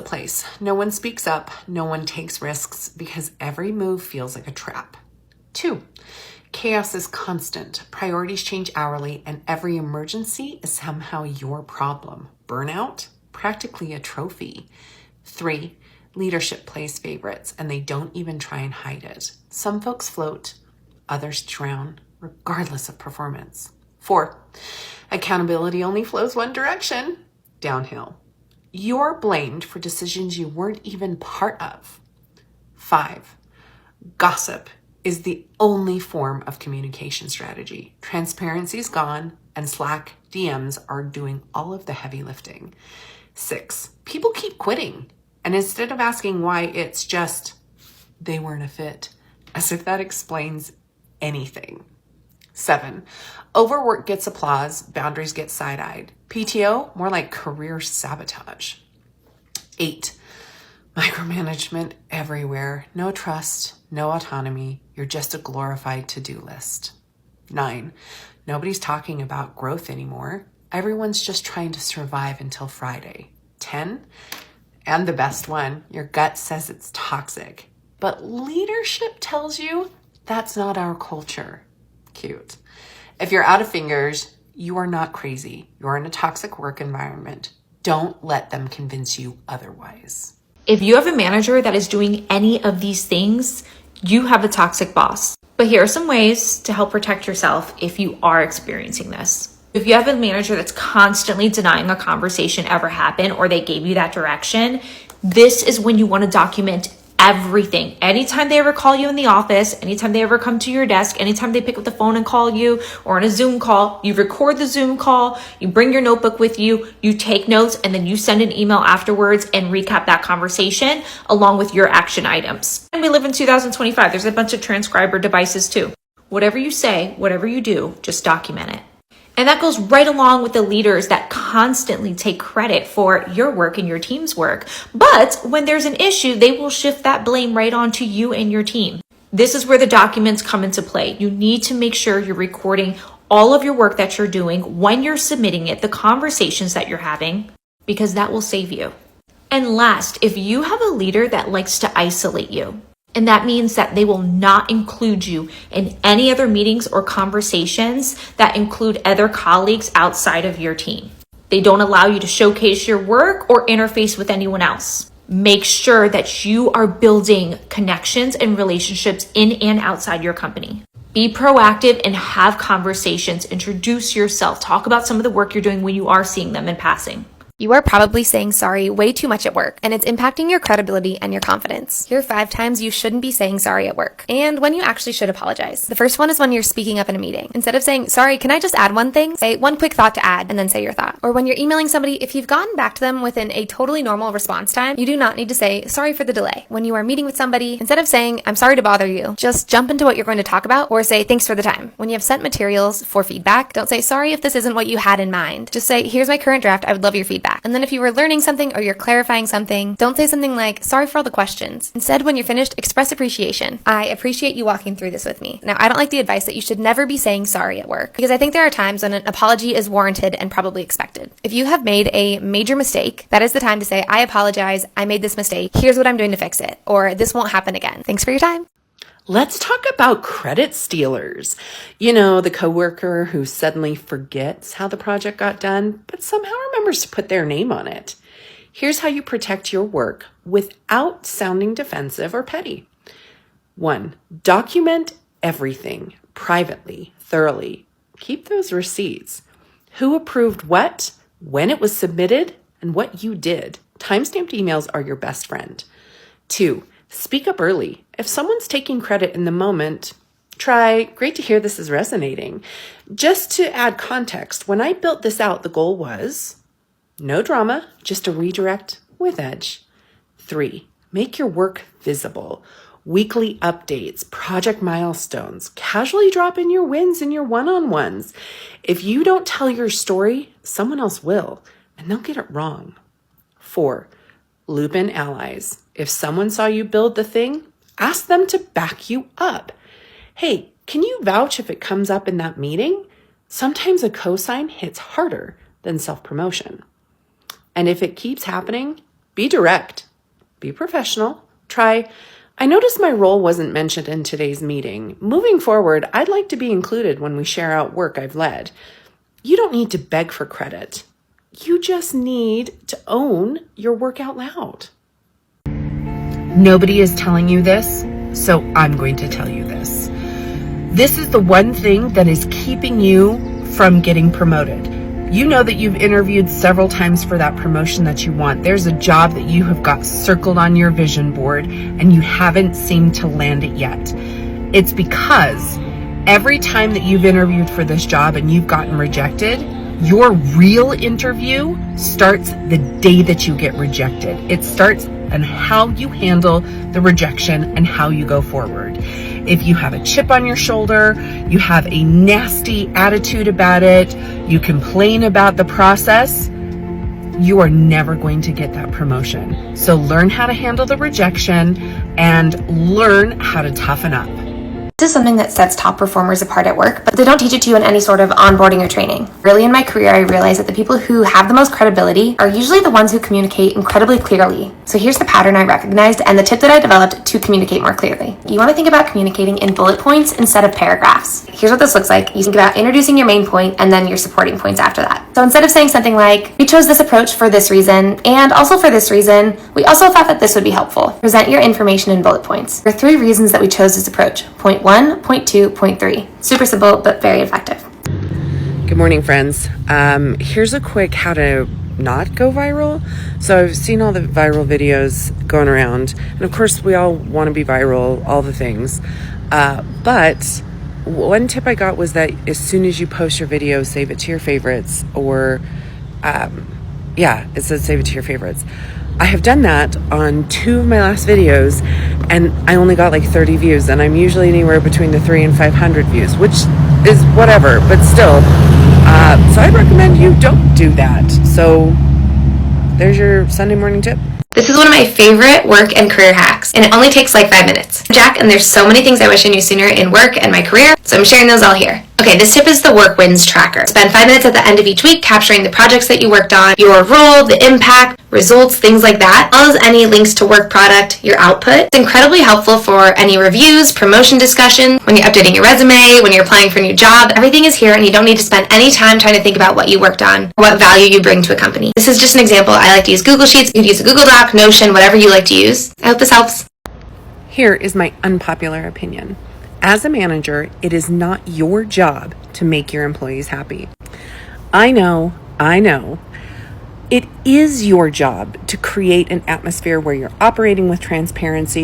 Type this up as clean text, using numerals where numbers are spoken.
place. No one speaks up, no one takes risks because every move feels like a trap. 2, chaos is constant. Priorities change hourly, and every emergency is somehow your problem. Burnout? Practically a trophy. 3, leadership plays favorites, and they don't even try and hide it. Some folks float, others drown, regardless of performance. 4, accountability only flows one direction, downhill. You're blamed for decisions you weren't even part of. 5, gossip is the only form of communication strategy. Transparency is gone, and Slack DMs are doing all of the heavy lifting. 6, people keep quitting, and instead of asking why, it's just they weren't a fit, as if that explains anything. 7, overwork gets applause, boundaries get side-eyed. PTO, more like career sabotage. 8, micromanagement everywhere. No trust, no autonomy. You're just a glorified to-do list. 9, nobody's talking about growth anymore. Everyone's just trying to survive until Friday. 10, and the best one, your gut says it's toxic, but leadership tells you that's not our culture. Cute. If you're out of fingers, you are not crazy. You're in a toxic work environment. Don't let them convince you otherwise. If you have a manager that is doing any of these things, you have a toxic boss. But here are some ways to help protect yourself if you are experiencing this. If you have a manager that's constantly denying a conversation ever happened or they gave you that direction, this is when you want to document everything. Anytime they ever call you in the office, anytime they ever come to your desk, anytime they pick up the phone and call you, or on a Zoom call, you record the Zoom call, you bring your notebook with you, you take notes, and then you send an email afterwards and recap that conversation along with your action items. And we live in 2025. There's a bunch of transcriber devices too. Whatever you say, whatever you do, just document it. And that goes right along with the leaders that constantly take credit for your work and your team's work. But when there's an issue, they will shift that blame right onto you and your team. This is where the documents come into play. You need to make sure you're recording all of your work that you're doing when you're submitting it, the conversations that you're having, because that will save you. And last, if you have a leader that likes to isolate you, and that means that they will not include you in any other meetings or conversations that include other colleagues outside of your team. They don't allow you to showcase your work or interface with anyone else. Make sure that you are building connections and relationships in and outside your company. Be proactive and have conversations. Introduce yourself. Talk about some of the work you're doing when you are seeing them in passing. You are probably saying sorry way too much at work, and it's impacting your credibility and your confidence. Here are 5 times you shouldn't be saying sorry at work, and when you actually should apologize. The first one is when you're speaking up in a meeting. Instead of saying, sorry, can I just add one thing? Say one quick thought to add, and then say your thought. Or when you're emailing somebody, if you've gotten back to them within a totally normal response time, you do not need to say, sorry for the delay. When you are meeting with somebody, instead of saying, I'm sorry to bother you, just jump into what you're going to talk about, or say, thanks for the time. When you have sent materials for feedback, don't say, sorry if this isn't what you had in mind. Just say, here's my current draft, I would love your feedback. And then if you were learning something or you're clarifying something, don't say something like, sorry for all the questions. Instead, when you're finished, express appreciation. I appreciate you walking through this with me. Now, I don't like the advice that you should never be saying sorry at work, because I think there are times when an apology is warranted and probably expected. If you have made a major mistake, that is the time to say, I apologize, I made this mistake, here's what I'm doing to fix it, or this won't happen again. Thanks for your time. Let's talk about credit stealers. You know, the coworker who suddenly forgets how the project got done, but somehow remembers to put their name on it. Here's how you protect your work without sounding defensive or petty. 1, document everything privately, thoroughly. Keep those receipts. Who approved what, when it was submitted, and what you did. Timestamped emails are your best friend. 2, speak up early. If someone's taking credit in the moment, try, great to hear this is resonating. Just to add context, when I built this out, the goal was no drama, just a redirect with edge. 3, make your work visible. Weekly updates, project milestones, casually drop in your wins and your one-on-ones. If you don't tell your story, someone else will, and they'll get it wrong. 4, loop in allies. If someone saw you build the thing, ask them to back you up. Hey, can you vouch if it comes up in that meeting? Sometimes a cosign hits harder than self-promotion. And if it keeps happening, Be direct. Be professional. Try, I noticed my role wasn't mentioned in today's meeting. Moving forward, I'd like to be included when we share out work I've led. You don't need to beg for credit. You just need to own your work out loud. Nobody is telling you this, so I'm going to tell you this. This is the one thing that is keeping you from getting promoted. You know that you've interviewed several times for that promotion that you want. There's a job that you have got circled on your vision board and you haven't seemed to land it yet. It's because every time that you've interviewed for this job and you've gotten rejected, your real interview starts the day that you get rejected. It starts on how you handle the rejection and how you go forward. If you have a chip on your shoulder, you have a nasty attitude about it, you complain about the process, you are never going to get that promotion. So learn how to handle the rejection and learn how to toughen up. This is something that sets top performers apart at work, but they don't teach it to you in any sort of onboarding or training. Early in my career, I realized that the people who have the most credibility are usually the ones who communicate incredibly clearly. So here's the pattern I recognized and the tip that I developed to communicate more clearly. You want to think about communicating in bullet points instead of paragraphs. Here's what this looks like. You think about introducing your main point and then your supporting points after that. So instead of saying something like, we chose this approach for this reason, and also for this reason, we also thought that this would be helpful. Present your information in bullet points. There are 3 reasons that we chose this approach. Point 1, point 2, point 3. Super simple, but very effective. Good morning, friends. Here's a quick how to not go viral. So I've seen all the viral videos going around, and of course we all want to be viral, all the things. But one tip I got was that as soon as you post your video, save it to your favorites, or it says save it to your favorites. I have done that on 2 of my last videos, and I only got like 30 views, and I'm usually anywhere between the 300 and 500 views, which is whatever, but still. So I'd recommend you don't do that. So there's your Sunday morning tip. This is one of my favorite work and career hacks, and it only takes like 5 minutes. I'm Jack, and there's so many things I wish I knew sooner in work and my career, so I'm sharing those all here. Okay, this tip is the Work Wins Tracker. Spend 5 minutes at the end of each week capturing the projects that you worked on, your role, the impact, results, things like that, as well as any links to work product, your output. It's incredibly helpful for any reviews, promotion discussion, when you're updating your resume, when you're applying for a new job. Everything is here, and you don't need to spend any time trying to think about what you worked on, or what value you bring to a company. This is just an example. I like to use Google Sheets. You can use a Google Doc, Notion, whatever you like to use. I hope this helps. Here is my unpopular opinion. As a manager, it is not your job to make your employees happy. I know. It is your job to create an atmosphere where you're operating with transparency,